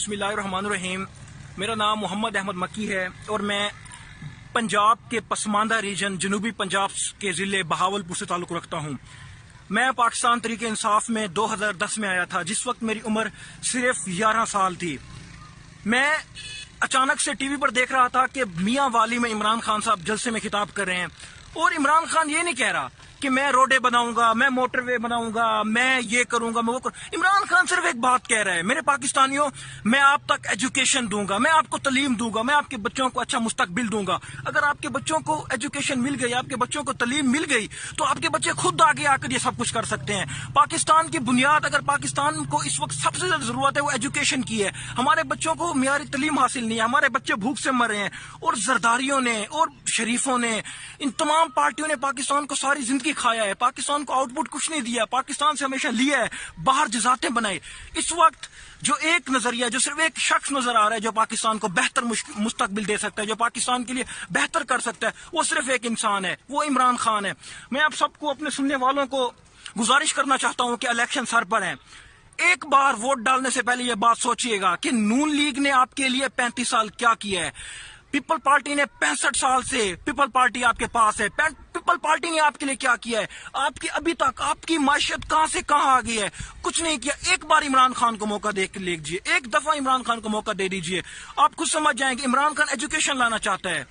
بسم اللہ الرحمن الرحیم. میرا نام محمد احمد مکی ہے اور میں پنجاب کے پسماندہ ریجن جنوبی پنجاب کے ضلع بہاولپور سے تعلق رکھتا ہوں. میں پاکستان تحریک انصاف میں 2010 میں آیا تھا، جس وقت میری عمر صرف 11 سال تھی. میں اچانک سے ٹی وی پر دیکھ رہا تھا کہ میاں والی میں عمران خان صاحب جلسے میں خطاب کر رہے ہیں، اور عمران خان یہ نہیں کہہ رہا کہ میں روڈیں بناؤں گا، میں موٹر وے بناؤں گا، میں یہ کروں گا، میں وہ کروں. عمران خان صرف ایک بات کہہ رہا ہے: میرے پاکستانیوں، میں آپ تک ایجوکیشن دوں گا، میں آپ کو تعلیم دوں گا، میں آپ کے بچوں کو اچھا مستقبل دوں گا. اگر آپ کے بچوں کو ایجوکیشن مل گئی، آپ کے بچوں کو تعلیم مل گئی، تو آپ کے بچے خود آگے آ کر یہ سب کچھ کر سکتے ہیں. پاکستان کی بنیاد، اگر پاکستان کو اس وقت سب سے زیادہ ضرورت ہے، وہ ایجوکیشن کی ہے. ہمارے بچوں کو معیاری تعلیم حاصل نہیں ہے، ہمارے بچے بھوک سے مر رہے ہیں. اور زرداریوں نے اور شریفوں نے، ان تمام پارٹیوں نے پاکستان کو ساری زندگی کھایا ہے. پاکستان کو آؤٹ پٹ کچھ نہیں دیا، پاکستان سے ہمیشہ لیا ہے، باہر جزاتیں بنائی. اس وقت جو ایک نظریہ، جو صرف ایک شخص نظر آ رہا ہے جو پاکستان کو بہتر مستقبل دے سکتا ہے، جو پاکستان کے لیے بہتر کر سکتا ہے، وہ صرف ایک انسان ہے، وہ عمران خان ہے. میں آپ سب کو، اپنے سننے والوں کو گزارش کرنا چاہتا ہوں کہ الیکشن سر پر ہیں. ایک بار ووٹ ڈالنے سے پہلے یہ بات سوچئے گا کہ نون لیگ نے آپ کے لیے 35 سال کیا کیا ہے. پیپل پارٹی نے 65 سال سے، پیپل پارٹی آپ کے پاس ہے، پیپل پارٹی نے آپ کے لیے کیا کیا ہے؟ آپ کی ابھی تک آپ کی معیشت کہاں سے کہاں آ گئی ہے؟ کچھ نہیں کیا. ایک بار عمران خان کو موقع دے کے لیجیے، ایک دفعہ عمران خان کو موقع دے دیجیے، آپ خود سمجھ جائیں گے. عمران خان ایجوکیشن لانا چاہتا ہے،